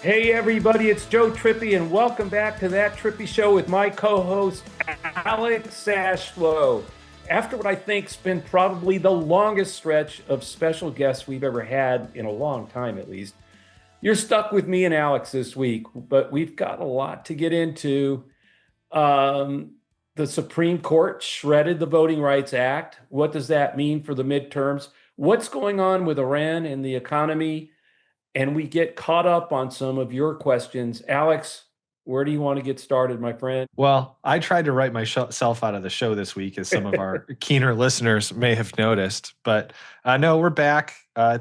Hey everybody, it's Joe Trippi, and welcome back to That Trippi Show with my co-host Alex Sashlow. After what I think's been probably the longest stretch of special guests we've ever had in a long time, at least, you're stuck with me and Alex this week. But we've got a lot to get into. The Supreme Court shredded the Voting Rights Act. What does that mean for the midterms? What's going on with Iran and the economy? And we get caught up on some of your questions. Alex, where do you want to get started, my friend? Well, I tried to write myself out of the show this week, as some of our keener listeners may have noticed. But no, we're back.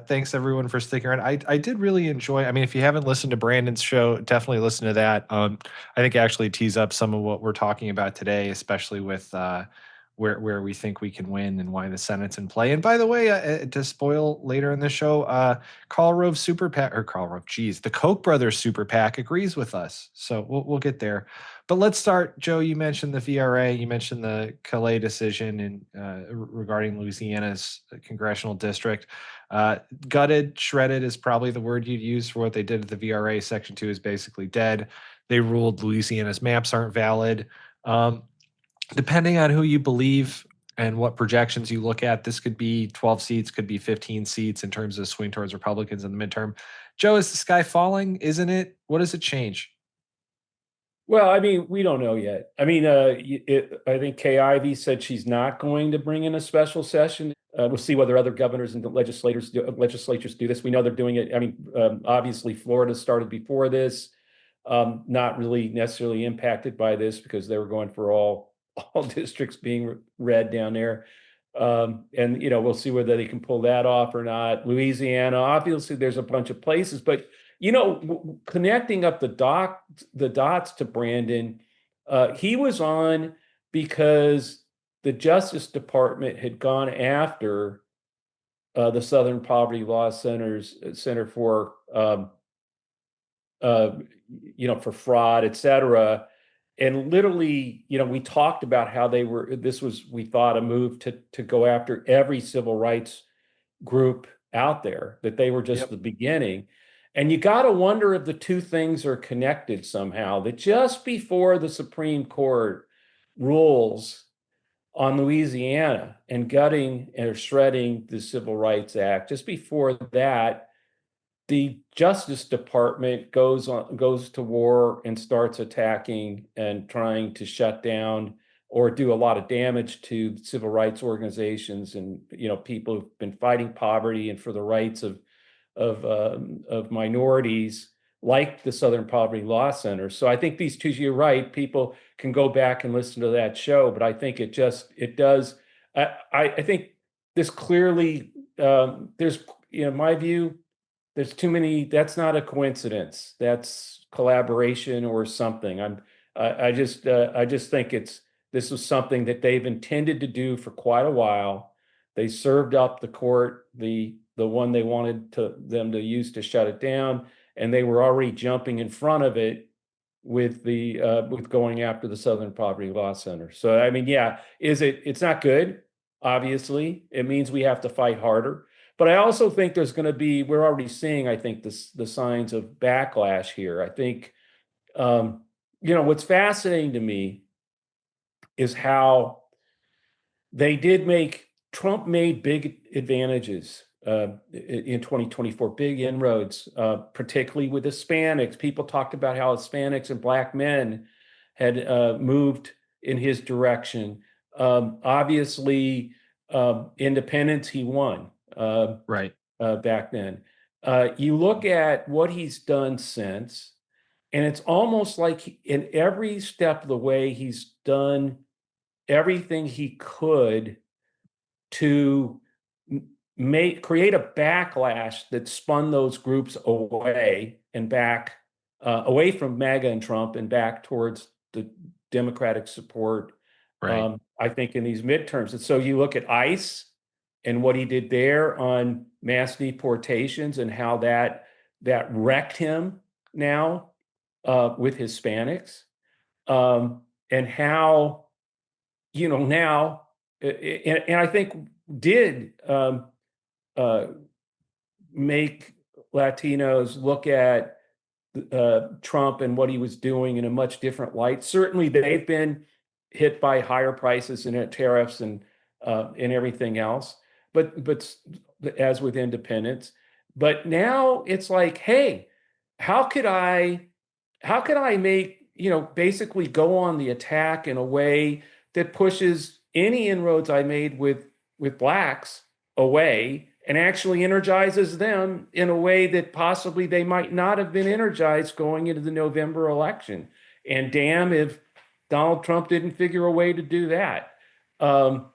Thanks everyone for sticking around. I did really enjoy. I mean, if you haven't listened to Brandon's show, definitely listen to that. I think actually tease up some of what we're talking about today, especially with where we think we can win and why the Senate's in play. And by the way, to spoil later in the show, Karl Rove Super PAC, or Karl Rove, geez, the Koch brothers Super PAC agrees with us. So we'll get there. But let's start. Joe, you mentioned the VRA, you mentioned the Calais decision regarding Louisiana's congressional district. Gutted, shredded is probably the word you'd use for what they did at the VRA. Section 2 is basically dead. They ruled Louisiana's maps aren't valid. Depending on who you believe and what projections you look at, this could be 12 seats, could be 15 seats in terms of swing towards Republicans in the midterm. Joe, is the sky falling? Isn't it? What does it change? Well, I mean, we don't know yet. I mean, I think Kay Ivey said she's not going to bring in a special session. We'll see whether other governors and legislators do this. We know they're doing it. I mean, obviously, Florida started before this, not really necessarily impacted by this because they were going for all districts being red down there. And we'll see whether they can pull that off or not. Louisiana, obviously, there's a bunch of places, but connecting up the dots to Brandon, he was on because the Justice Department had gone after the Southern Poverty Law Center for for fraud, et cetera. And literally, we talked about how we thought, a move to go after every civil rights group out there, that they were just the beginning. And you got to wonder if the two things are connected somehow, that just before the Supreme Court rules on Louisiana and gutting or shredding the Civil Rights Act, just before that, the Justice Department goes to war and starts attacking and trying to shut down or do a lot of damage to civil rights organizations and people who've been fighting poverty and for the rights of minorities, like the Southern Poverty Law Center. So I think these two, you're right, people can go back and listen to that show, but I think it does. I think this clearly, there's, my view, there's too many. That's not a coincidence. That's collaboration or something. I just think this was something that they've intended to do for quite a while. They served up the court the one they wanted them to use to shut it down, and they were already jumping in front of it with going after the Southern Poverty Law Center. So I mean, yeah, it's not good. Obviously, it means we have to fight harder. But I also think we're already seeing, I think, the signs of backlash here. I think, what's fascinating to me is how Trump made big advantages in 2024, big inroads, particularly with Hispanics. People talked about how Hispanics and Black men had moved in his direction. Obviously, independence, he won. Right. Back then. You look at what he's done since, and it's almost like in every step of the way, he's done everything he could to create a backlash that spun those groups away and back, away from MAGA and Trump and back towards the Democratic support. Right. I think in these midterms. And so you look at ICE and what he did there on mass deportations and how that wrecked him now with Hispanics, and how now and I think did make Latinos look at Trump and what he was doing in a much different light. Certainly, they've been hit by higher prices and tariffs and everything else. But as with independents, but now it's like, hey, how could I make, basically go on the attack in a way that pushes any inroads I made with blacks away and actually energizes them in a way that possibly they might not have been energized going into the November election. And damn if Donald Trump didn't figure a way to do that. The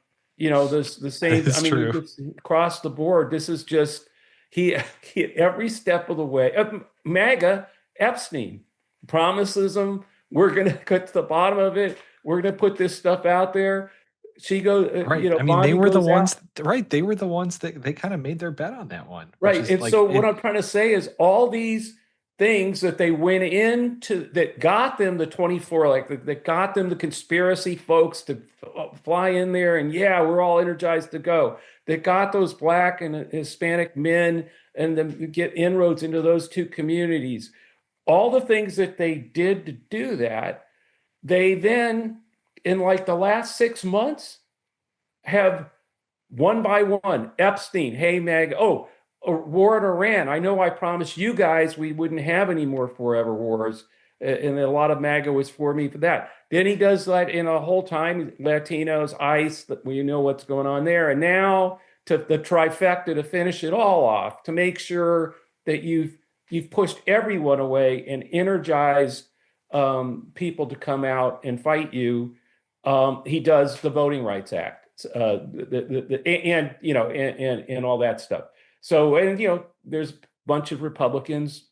same, I It's mean, true. it's across the board. This is just, he every step of the way. MAGA, Epstein promises them, we're going to get to the bottom of it. We're going to put this stuff out there. She goes, Right. I mean, they Bonnie were the goes out. ones, right? They were the ones that they kind of made their bet on that one, which Right. is And like so what I'm trying to say is all these things that they went into that got them the 24, like that got them the conspiracy folks to fly in there and yeah, we're all energized to go. That got those black and Hispanic men and then get inroads into those two communities. All the things that they did to do that, they then, in like the last 6 months, have one by one, Epstein, hey, Meg, war in Iran. I know I promised you guys we wouldn't have any more forever wars. And a lot of MAGA was for me for that. Then he does that in a whole time, Latinos, ICE, that we know what's going on there. And now to the trifecta to finish it all off, to make sure that you've pushed everyone away and energized people to come out and fight you. He does the Voting Rights Act. And all that stuff. So, and there's a bunch of Republicans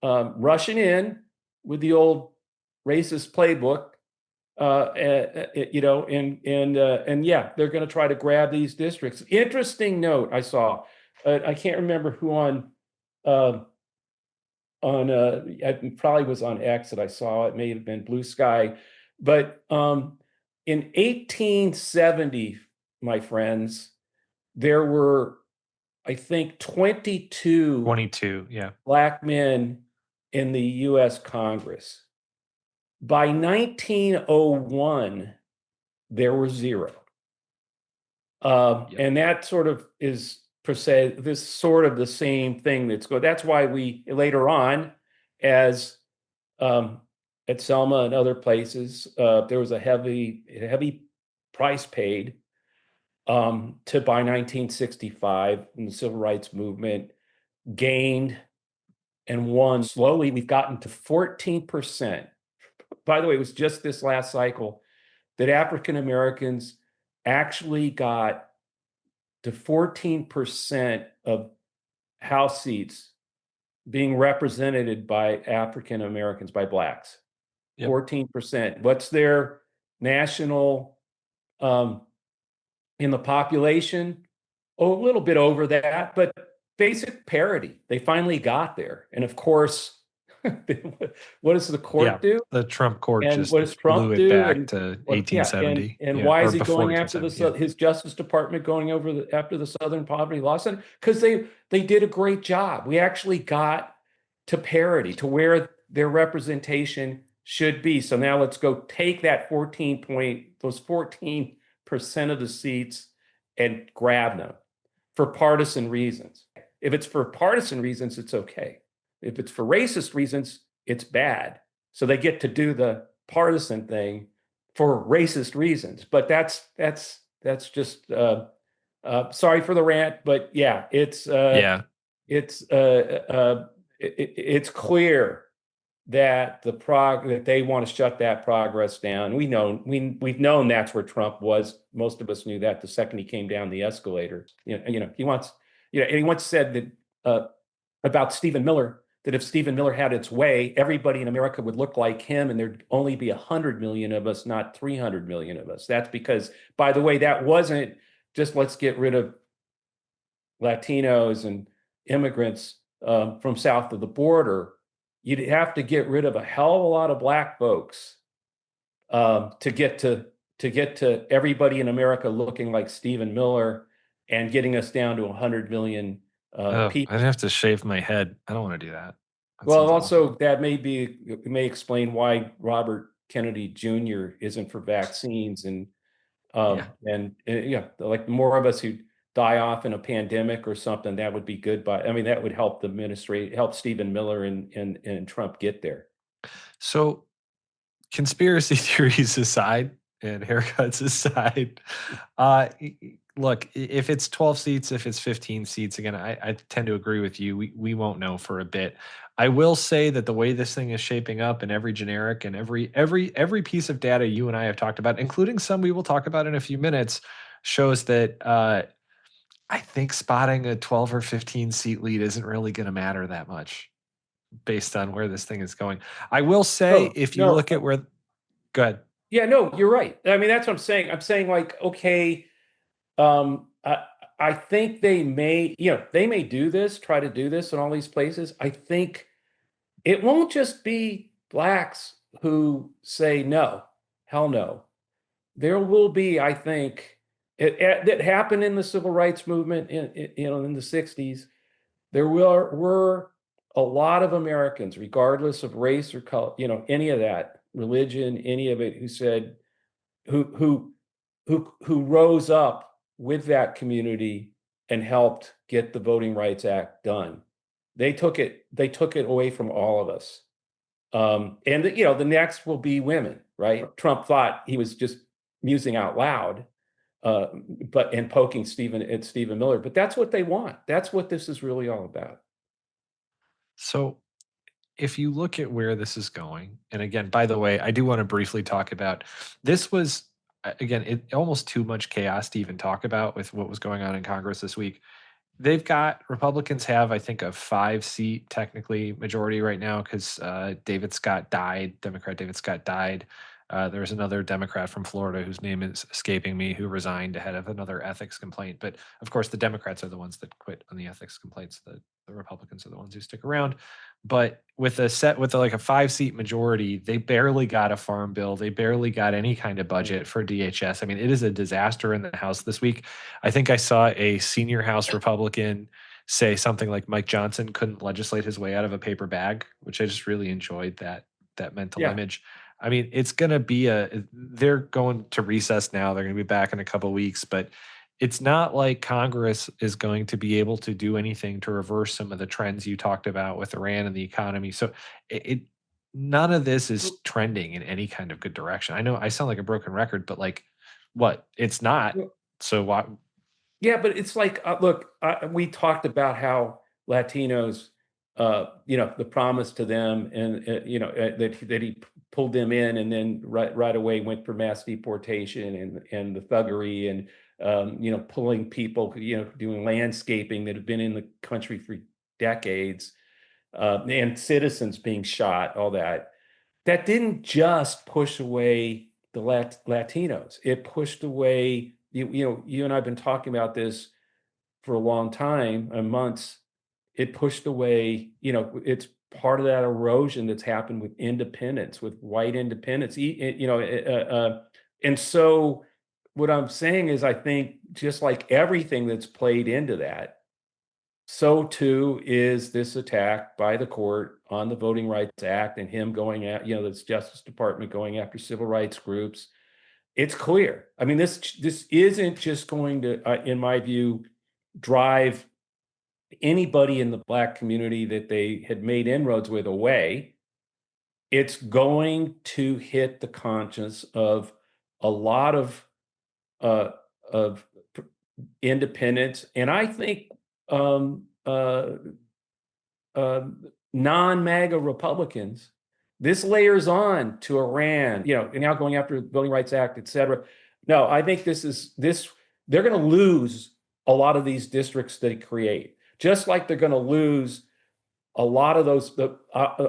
rushing in with the old racist playbook, and yeah, they're going to try to grab these districts. Interesting note I saw. I can't remember who uh, it probably was on X that I saw. It may have been Blue Sky, but in 1870, my friends, there were, I think, 22 22. Yeah. black men in the U.S. Congress. By 1901, there were zero. And that sort of is per se this sort of the same thing that's going. That's why we later on, as at Selma and other places, there was a heavy price paid to by 1965 in the civil rights movement gained and won. Slowly, we've gotten to 14%. By the way, it was just this last cycle that African Americans actually got to 14% of House seats being represented by African Americans, by blacks. Yep. 14%. What's their national in the population? Oh, a little bit over that, but basic parity. They finally got there. And of course, what does the court do? The Trump court And just what does blew Trump it do? back And to yeah, 1870. and why or is he before going after 1870, his Justice Department going over after the Southern Poverty Law Center? Because they did a great job. We actually got to parity, to where their representation should be. So now let's go take that those 14% of the seats and grab them for partisan reasons. If it's for partisan reasons, it's okay. If it's for racist reasons, it's bad. So they get to do the partisan thing for racist reasons. But that's just sorry for the rant, but yeah, it's clear that that they want to shut that progress down. We've known that's where Trump was. Most of us knew that the second he came down the escalator. He wants, and he once said that about Stephen Miller, that if Stephen Miller had its way, everybody in America would look like him, and there'd only be 100 million of us, not 300 million of us. That's because, by the way, that wasn't just let's get rid of Latinos and immigrants from south of the border. You'd have to get rid of a hell of a lot of black folks to get to everybody in America looking like Stephen Miller and getting us down to 100 million people. I'd have to shave my head. I don't want to do that. That Well, sounds awful. also that may explain why Robert Kennedy Jr. isn't for vaccines, Yeah. yeah, like more of us who die off in a pandemic or something, that would be good. But I mean, that would help the administration, help Stephen Miller and Trump get there. So conspiracy theories aside and haircuts aside, look, if it's 12 seats, if it's 15 seats, again, I tend to agree with you. We won't know for a bit. I will say that the way this thing is shaping up, and every generic and every piece of data you and I have talked about, including some we will talk about in a few minutes, shows that I think spotting a 12 or 15 seat lead isn't really going to matter that much based on where this thing is going. I will say, No, if you no, look at where, go ahead. yeah, no, you're right. I mean, that's what I'm saying. I'm saying like, okay, um, I, I think they may do this, try to do this in all these places. I think it won't just be blacks who say no, hell no. There will be, I think, that happened in the civil rights movement in the 60s. There were a lot of Americans, regardless of race or color, any of that, religion, any of it, who said, who who rose up with that community and helped get the Voting Rights Act done. They took it away from all of us. And the next will be women, right? Trump thought he was just musing out loud, uh, but and poking Stephen Miller. But that's what they want. That's what this is really all about. So if you look at where this is going, and again, by the way, I do want to briefly talk about this was again almost too much chaos to even talk about with what was going on in Congress this week. They've got Republicans have, I think, a 5-seat technically majority right now because David Scott died. Democrat David Scott died. There's another Democrat from Florida whose name is escaping me who resigned ahead of another ethics complaint. But of course, the Democrats are the ones that quit on the ethics complaints. The Republicans are the ones who stick around. But like a 5-seat majority, they barely got a farm bill. They barely got any kind of budget for DHS. I mean, it is a disaster in the House this week. I think I saw a senior House Republican say something like Mike Johnson couldn't legislate his way out of a paper bag, which I just really enjoyed that mental Yeah. image. I mean, it's going to be they're going to recess now. They're going to be back in a couple of weeks, but it's not like Congress is going to be able to do anything to reverse some of the trends you talked about with Iran and the economy. So it none of this is trending in any kind of good direction. I know I sound like a broken record, but like what? It's not. So why? Yeah, but it's like, look, we talked about how Latinos, the promise to them, and that he pulled them in, and then right away went for mass deportation and the thuggery and pulling people, doing landscaping that have been in the country for decades, and citizens being shot, all that. That didn't just push away the Latinos. It pushed away, you and I've been talking about this for a long time, months. It pushed away, it's part of that erosion that's happened with independence, with white independence. And so what I'm saying is, I think just like everything that's played into that, so too is this attack by the court on the Voting Rights Act and him going at, this Justice Department going after civil rights groups. It's clear. I mean, this isn't just going to, in my view, drive anybody in the Black community that they had made inroads with away. It's going to hit the conscience of a lot uh, of independents, and I think uh, non-MAGA Republicans. This layers on to Iran, and now going after the Voting Rights Act, et cetera. No, I think they're going to lose a lot of these districts they create, just like they're going to lose a lot of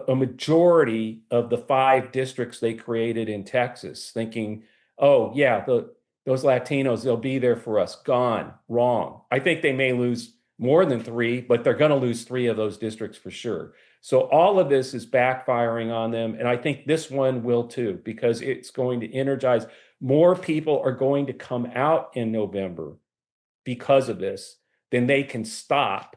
a majority of the 5 districts they created in Texas, thinking, oh, yeah, those Latinos, they'll be there for us. Gone. Wrong. I think they may lose more than 3, but they're going to lose 3 of those districts for sure. So all of this is backfiring on them. And I think this one will too, because it's going to energize. More people are going to come out in November because of this than they can stop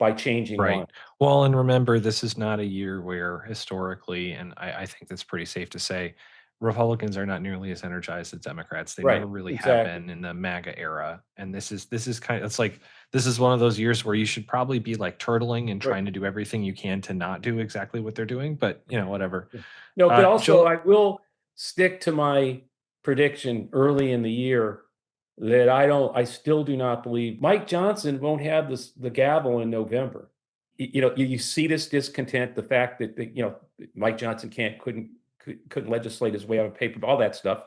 by changing Right. lines. Well, and remember, this is not a year where historically, and I think that's pretty safe to say, Republicans are not nearly as energized as Democrats. They never Right. really have Exactly. been in the MAGA era. And this is kind of, it's like, this is one of those years where you should probably be like turtling and Right. trying to do everything you can to not do exactly what they're doing. But whatever. No, but also Joe, I will stick to my prediction early in the year that I still do not believe Mike Johnson won't have the gavel in November. You see this discontent, the fact that Mike Johnson couldn't legislate his way out of paper, all that stuff.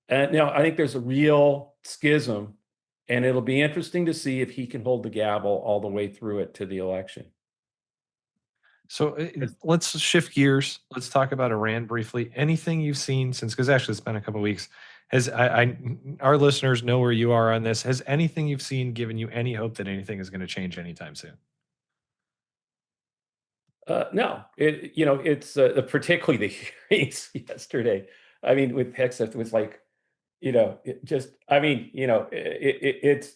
And now I think there's a real schism, and it'll be interesting to see if he can hold the gavel all the way through it to the election. so let's shift gears. Let's talk about Iran briefly. Anything you've seen since, because actually it's been a couple of weeks. Our listeners know where you are on this. Has anything you've seen given you any hope that anything is going to change anytime soon? No, it's particularly the hearings yesterday. I mean, with Texas, it was like, it just, I mean,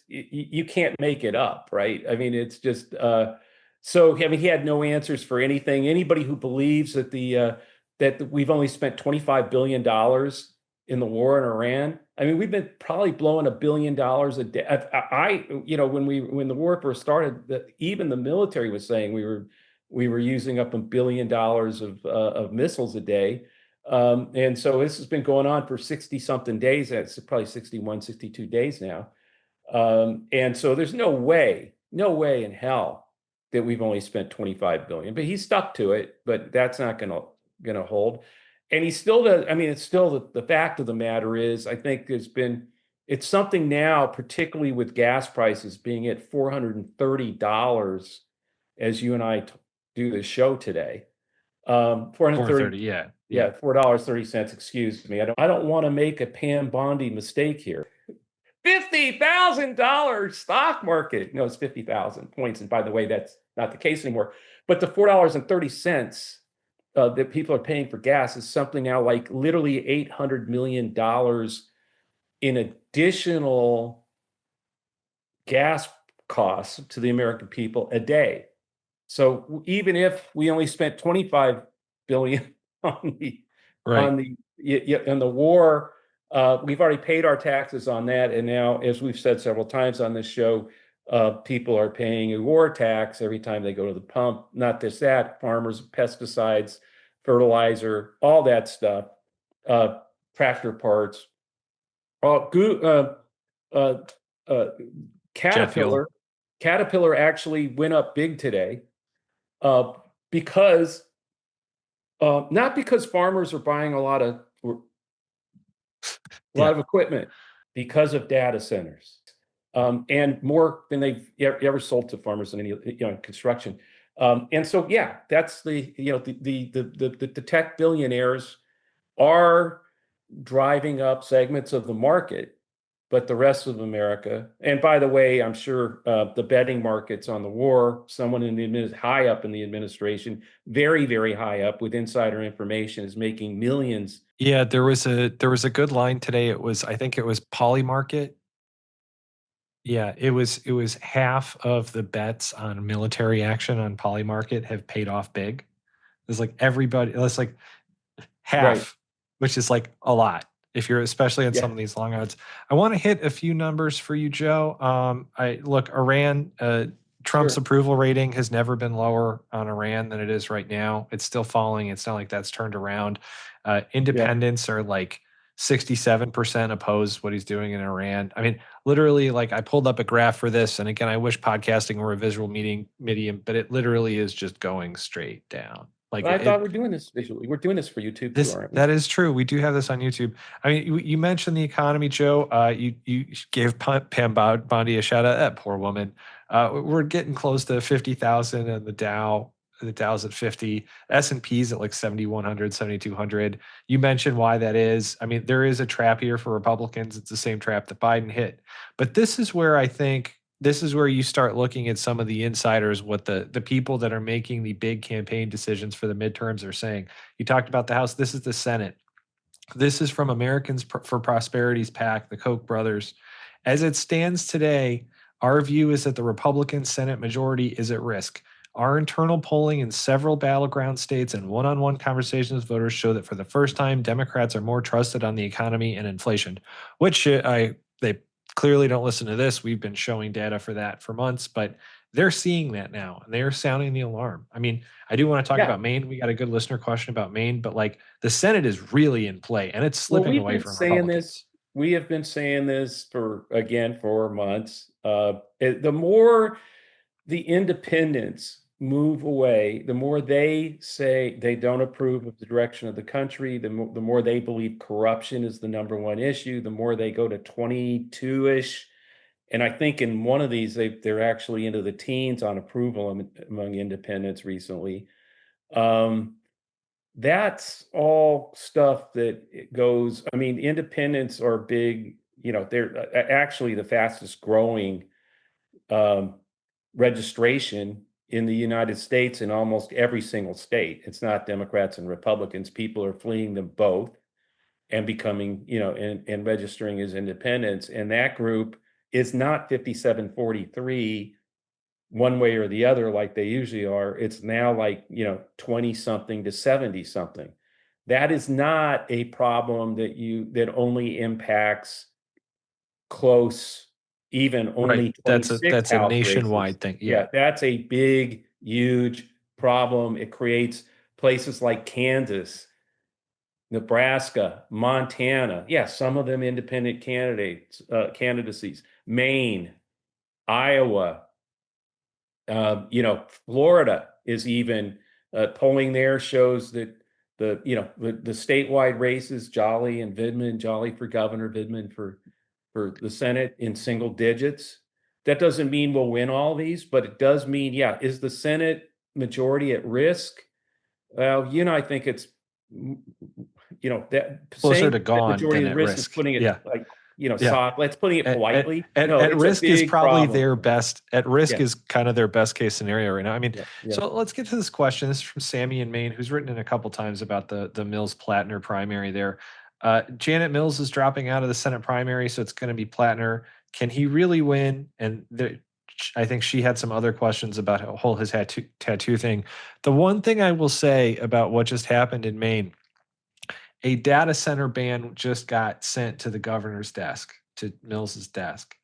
you can't make it up, right? I mean, it's just, so, I mean, he had no answers for anything. Anybody who believes that we've only spent $25 billion in the war in Iran, I mean, we've been probably blowing $1 billion a day. When the war first started, even the military was saying we were using up $1 billion of missiles a day. And so this has been going on for 60 something days. It's probably 61, 62 days now. And so there's no way in hell that we've only spent 25 billion, but he stuck to it, but that's not going to hold. And he still does. I mean, it's still the fact of the matter is, I think it's something now, particularly with gas prices being at $430 as you and I do this show today. 430. 430, yeah. Yeah, $4.30. Excuse me. I don't want to make a Pam Bondi mistake here. $50,000 stock market. No, it's 50,000 points. And by the way, that's not the case anymore. But the $4.30 that people are paying for gas is something now like literally $800 million in additional gas costs to the American people a day. So even if we only spent 25 billion on the Right. on the war, we've already paid our taxes on that, and now, as we've said several times on this show, people are paying a war tax every time they go to the pump. Not just that, farmers, pesticides, fertilizer, all that stuff, tractor parts. Uh, uh, uh, Jet fuel. Caterpillar actually went up big today, uh, because not because farmers are buying a lot of equipment, because of data centers, and more than they've ever sold to farmers in any construction. And so, yeah, that's the tech billionaires are driving up segments of the market, but the rest of America, and by the way, I'm sure the betting markets on the war, someone high up in the administration, very, very high up with insider information, is making millions. Yeah, there was a good line today. I think it was Polymarket. Yeah, it was half of the bets on military action on Polymarket have paid off big. It's like everybody, it's like Right. half, which is like a lot if you're especially on Yeah. some of these long odds. I want to hit a few numbers for you, Joe. I look, Iran, Trump's Sure. approval rating has never been lower on Iran than it is right now. It's still falling. It's not like that's turned around. Yeah. Independents are like 67% oppose what he's doing in Iran. I mean, literally, like I pulled up a graph for this, and again, I wish podcasting were a visual medium, but it literally is just going straight down. Like But I thought we're doing this visually. We're doing this for YouTube too, aren't we? that is true. We do have this on YouTube. I mean, you mentioned the economy, Joe. You gave Pam Bondi a shout out. That poor woman. We're getting close to 50,000, and the Dow's at 50. S&P's at like 7,100, 7,200. You mentioned why that is. I mean, there is a trap here for Republicans. It's the same trap that Biden hit. But this is where I think this is where you start looking at some of the insiders, what the people that are making the big campaign decisions for the midterms are saying. You talked about the House. This is the Senate. This is from Americans for Prosperity's PAC, the Koch brothers. As it stands today, Our view is that the Republican Senate majority is at risk. Our internal polling in several battleground states and one-on-one conversations with voters show that for the first time, Democrats are more trusted on the economy and inflation, which they clearly don't listen to this. We've been showing data for that for months, but they're seeing that now and they're sounding the alarm. I mean, I do want to talk Yeah. about Maine. We got a good listener question about Maine, but like the Senate is really in play and it's Well, slipping we've away been from saying this. Republicans. We have been saying this for months. The more the independents move away, the more they say they don't approve of the direction of the country, the more they believe corruption is the number one issue, the more they go to 22-ish. And I think in one of these, they're actually into the teens on approval among independents recently. Um, that's all stuff that it goes. I mean, independents are big, they're actually the fastest growing um, registration in the United States in almost every single state. It's not Democrats and Republicans. People are fleeing them both and becoming, and registering as independents. And that group is not 57-43 one way or the other like they usually are. It's now like, 20 something to 70 something. That is not a problem that only impacts close, even Right. only That's a 26 that's a House races. nationwide thing. Yeah, Yeah. that's a big, huge problem. It creates places like Kansas, Nebraska, Montana. Yeah, some of them independent candidacies. Maine, Iowa, Florida is even polling there shows that the statewide races, Jolly and Vidman, Jolly for governor, Vidman for the Senate in single digits. That doesn't mean we'll win all these, but it does mean, yeah, is the Senate majority at risk? Well, I think it's, that Closer saying to that gone majority than of at risk is risk. putting it Yeah. like, Yeah. soft. Let's putting it At, politely. at, No, at it's a risk is big probably problem. their best. At risk Yeah, is kind of their best case scenario right now. I mean, yeah, yeah. so let's get to this question. This is from Sammy in Maine, who's written in a couple times about the Mills Plattner primary there. Janet Mills is dropping out of the Senate primary, so it's going to be Plattner. Can he really win? And I think she had some other questions about his tattoo thing. The one thing I will say about what just happened in Maine, a data center ban just got sent to the governor's desk, to Mills's desk.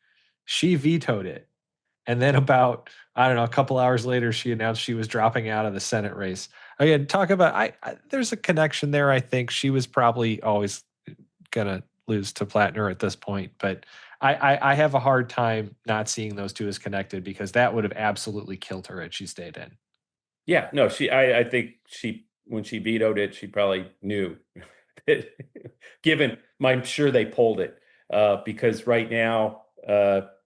She vetoed it. And then about, I don't know, a couple hours later, she announced she was dropping out of the Senate race. Again, talk about, there's a connection there. I think she was probably always going to lose to Plattner at this point. But I have a hard time not seeing those two as connected because that would have absolutely killed her had she stayed in. Yeah, no, I think when she vetoed it, she probably knew that given, I'm sure they pulled it because right now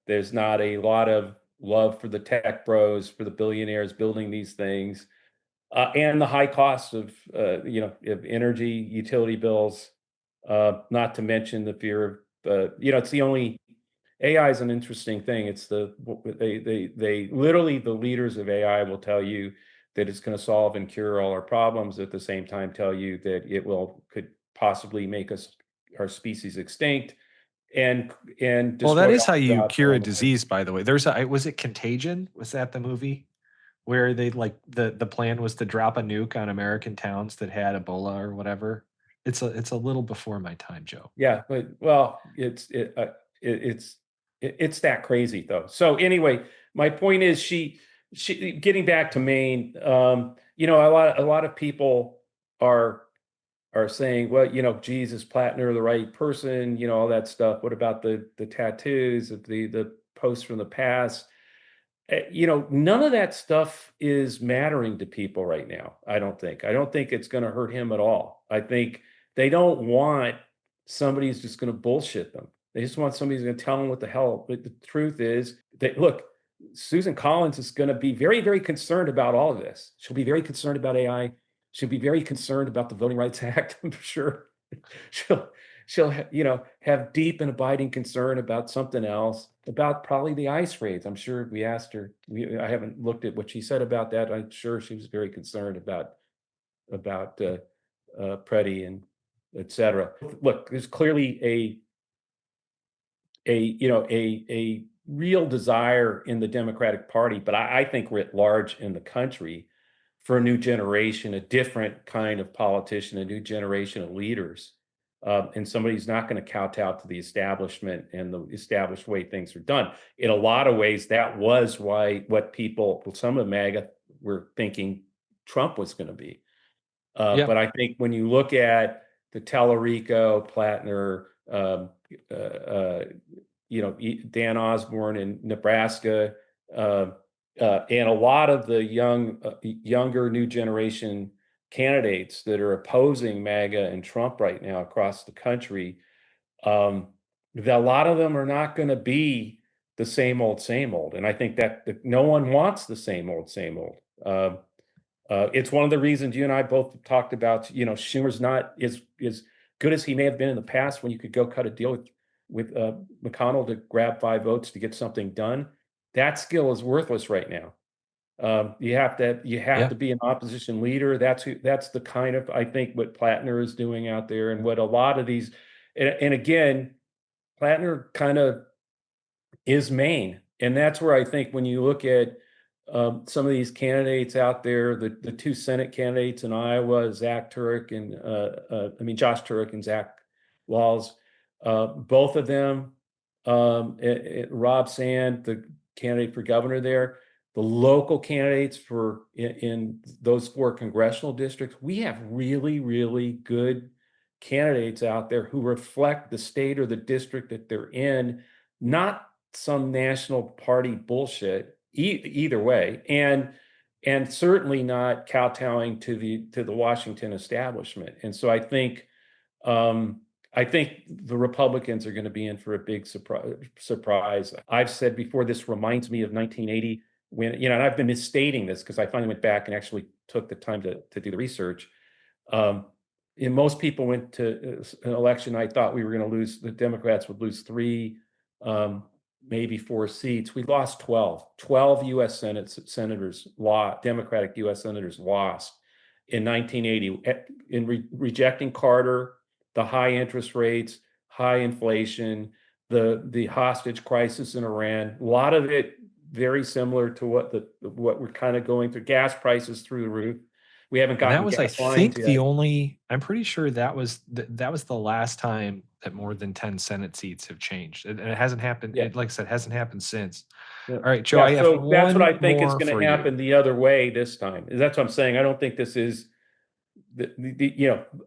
there's not a lot of love for the tech bros, for the billionaires building these things, and the high cost of energy, utility bills, not to mention the fear of, it's the only AI is an interesting thing. It's they literally, the leaders of AI will tell you that it's going to solve and cure all our problems. At the same time, tell you that it could possibly make our species extinct and Well, that destroy is all how the you jobs cure a along the way. disease, by the way. Was it Contagion? Was that the movie where they like the plan was to drop a nuke on American towns that had Ebola or whatever? It's a little before my time, Joe. Yeah, but well, it's that crazy though. So anyway, my point is she getting back to Maine. A lot of people are saying, well, geez, is Plattner the right person? All that stuff. What about the tattoos, the posts from the past? None of that stuff is mattering to people right now. I don't think. I don't think it's going to hurt him at all. I think they don't want somebody who's just going to bullshit them. They just want somebody who's going to tell them what the hell. But the truth is that, look, Susan Collins is going to be very, very concerned about all of this. She'll be very concerned about AI. She'll be very concerned about the Voting Rights Act. I'm sure she'll have deep and abiding concern about something else, about probably the ICE raids. I'm sure we asked her. I haven't looked at what she said about that. I'm sure she was very concerned about Preddy and et cetera. Look, there's clearly a real desire in the Democratic Party, but I think writ large in the country, for a new generation, a different kind of politician, a new generation of leaders, and somebody who's not going to kowtow to the establishment and the established way things are done. In a lot of ways, that was what people, some of MAGA were thinking Trump was going to be. Yeah. But I think when you look at the Tellerico, Plattner, Dan Osborne in Nebraska, and a lot of the younger new generation candidates that are opposing MAGA and Trump right now across the country, a lot of them are not going to be the same old, same old. And I think that no one wants the same old, same old. It's one of the reasons you and I both talked about, Schumer's not as good as he may have been in the past when you could go cut a deal with McConnell to grab 5 votes to get something done. That skill is worthless right now. You have to be an opposition leader. That's the kind of, I think, what Plattner is doing out there, and what a lot of these, and again, Plattner kind of is Maine, and that's where I think when you look at some of these candidates out there, the 2 Senate candidates in Iowa, Josh Turek and Zach Walz, both of them, Rob Sand, the candidate for governor there, the local candidates in those 4 congressional districts, we have really, really good candidates out there who reflect the state or the district that they're in, not some national party bullshit either way, and certainly not kowtowing to the Washington establishment. And so I think the Republicans are going to be in for a big surprise. I've said before, this reminds me of 1980 when, and I've been misstating this because I finally went back and actually took the time to do the research. And most people went to an election, I thought we were going to lose, the Democrats would lose 3, maybe 4 seats. We lost 12. 12 U.S. senators, Democratic U.S. senators lost in 1980 in rejecting Carter, the high interest rates, high inflation, the hostage crisis in Iran. A lot of it very similar to what we're kind of going through. Gas prices through the roof. We haven't gotten that was, I gas lines think, yet. I'm pretty sure that was the last time that more than 10 Senate seats have changed. And it hasn't happened. Yeah. Like I said, hasn't happened since. Yeah. All right, Joe, Yeah, I have so that's what I one think is more going for to you. happen the other way this time. That's what I'm saying. I don't think this is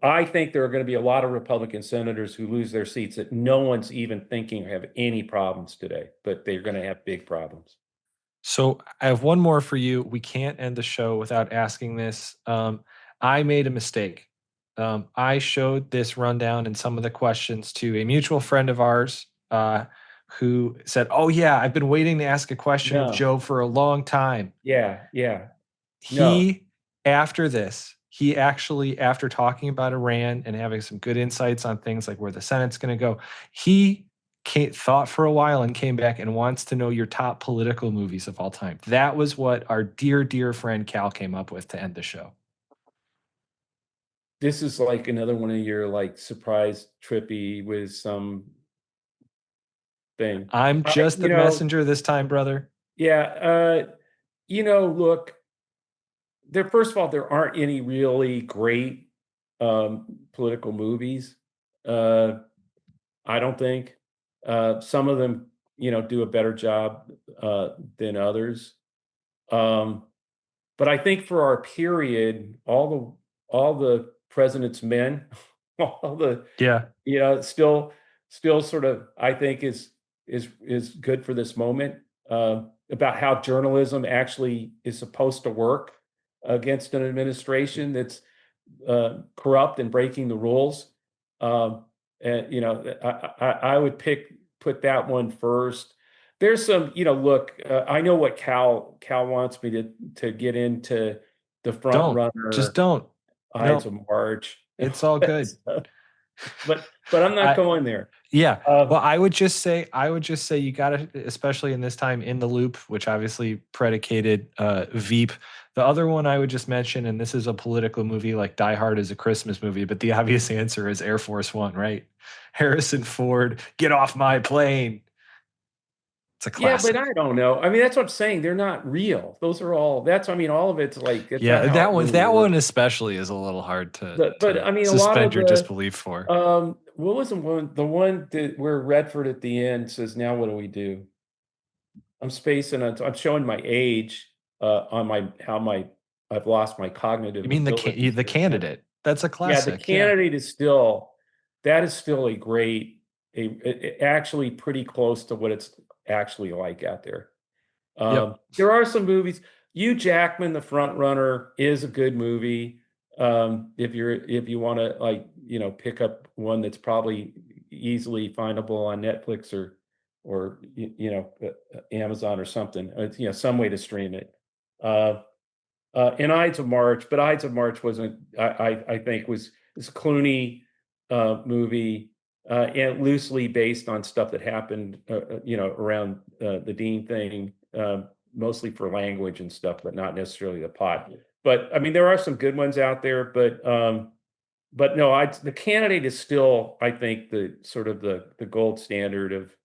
I think there are going to be a lot of Republican senators who lose their seats that no one's even thinking have any problems today, but they're going to have big problems. So I have one more for you. We can't end the show without asking this. I made a mistake. I showed this rundown and some of the questions to a mutual friend of ours who said, "Oh yeah, I've been waiting to ask a question of No. Joe for a long time." Yeah. No. After this, he actually, after talking about Iran and having some good insights on things like where the Senate's going to go, he thought for a while and came back and wants to know your top political movies of all time. That was what our dear, dear friend Cal came up with to end the show. This is like another one of your surprise Trippi with some thing. I'm just the messenger this time, brother. Yeah. Look, first of all, there aren't any really great political movies. I don't think. Some of them, do a better job than others. But I think for our period, all the President's Men, all the still sort of, I think is good for this moment, about how journalism actually is supposed to work against an administration that's corrupt and breaking the rules. And I would put that one first. There's some, look, I know what Cal wants me to get into the front runner. Just don't. Ides of March. It's all good. But I'm not going there. Yeah. Well, I would just say you got to, especially in this time, In the Loop, which obviously predicated Veep. The other one I would just mention, and this is a political movie, like Die Hard is a Christmas movie, but the obvious answer is Air Force One, right? Harrison Ford, get off my plane. It's a Yeah, classic. but I don't know. I mean, that's what I'm saying. They're not real. Those are all. That's. I mean, all of it's like it's not Yeah, how it really that one works. especially is a little hard to But I mean, a lot suspend of your the disbelief for. what was the one? The one that where Redford at the end says, "Now what do we do?" I'm spacing. I'm showing my age on my how my I've lost my You cognitive mean abilities the here. And candidate? That's a yeah, the classic. Yeah. candidate is still that is still a great, actually pretty close to what it's actually like out there. Yep. There are some movies. Hugh Jackman, The Front Runner, is a good movie. If you want to pick up one that's probably easily findable on Netflix or Amazon or something. Some way to stream it. Uh, and Ides of March, but Ides of March wasn't. I think was a Clooney movie, and loosely based on stuff that happened, around the Dean thing, mostly for language and stuff, but not necessarily the plot. But I mean, there are some good ones out there, but no, the candidate is still, I think, the sort of the gold standard of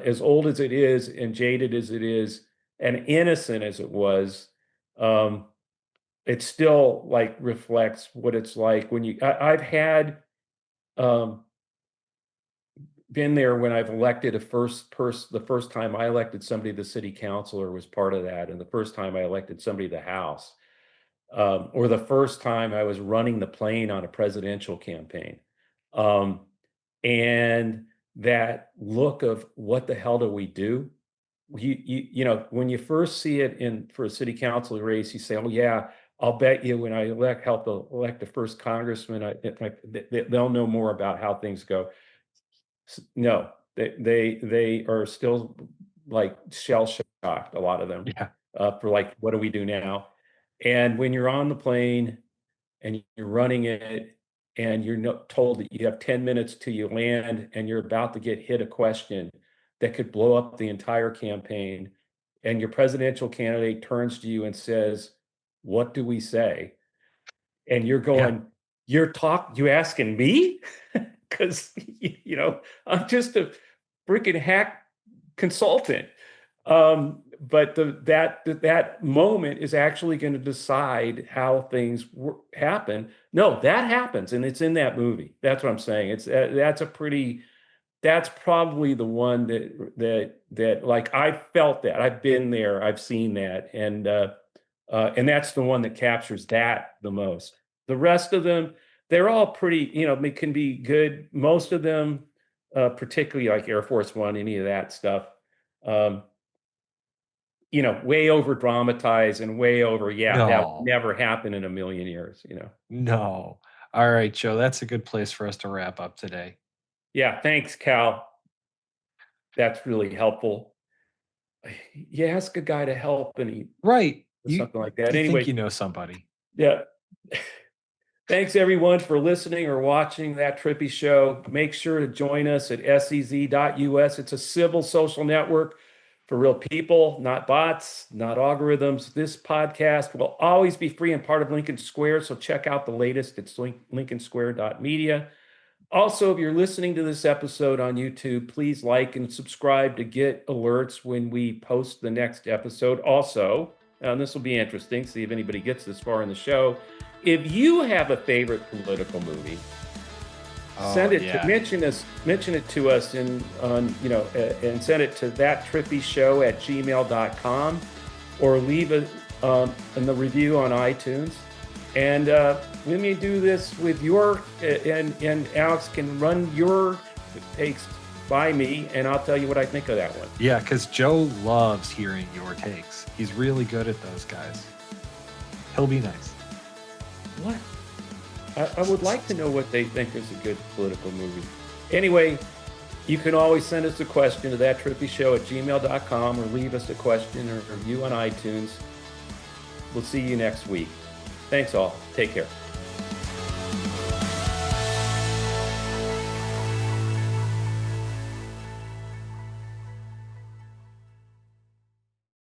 as old as it is and jaded as it is and innocent as it was. Um, it still like reflects what it's like when I've had um, been there when I've elected the first time I elected somebody the city councilor was part of that, and the first time I elected somebody to the House, or the first time I was running the plane on a presidential campaign. Um, and that look of what the hell do we do? When you first see it for a city council race, you say, "Oh yeah, I'll bet you when I help elect the first congressman, they'll know more about how things go." No, they are still like shell shocked. A lot of them, Yeah. for like, what do we do now? And when you're on the plane and you're running it, and you're told that you have 10 minutes till you land, and you're about to get hit a question that could blow up the entire campaign, and your presidential candidate turns to you and says, "What do we say?" And you're Yeah. going, you asking me? Because I'm just a freaking hack consultant. But that moment is actually going to decide how things happen. No, that happens, and it's in that movie. That's what I'm saying. That's probably the one that like I felt that. I've been there, I've seen that, and that's the one that captures that the most. The rest of them, they're all pretty, they can be good. Most of them, particularly like Air Force One, any of that stuff, um, way over dramatized and way over, yeah, that would No. never happen in a million years, No. All right, Joe. That's a good place for us to wrap up today. Yeah, thanks, Cal. That's really helpful. You ask a guy to help and he Right. something like that. You think Anyway, you know somebody. yeah. Thanks everyone for listening or watching That Trippi Show. Make sure to join us at sez.us. It's a civil social network for real people, not bots, not algorithms. This podcast will always be free and part of Lincoln Square, so check out the latest. It's lincolnsquare.media. Also, if you're listening to this episode on YouTube, please like and subscribe to get alerts when we post the next episode. Also, and this will be interesting, see if anybody gets this far in the show. If you have a favorite political movie, send it to mention it to us and send it to thattrippishow@gmail.com, or leave it in the review on iTunes. And let me do this with and Alex can run your takes by me, and I'll tell you what I think of that one. Yeah, because Joe loves hearing your takes. He's really good at those guys. He'll be nice. What? I would like to know what they think is a good political movie. Anyway, you can always send us a question to thattrippishow@gmail.com, or leave us a question or review on iTunes. We'll see you next week. Thanks all. Take care.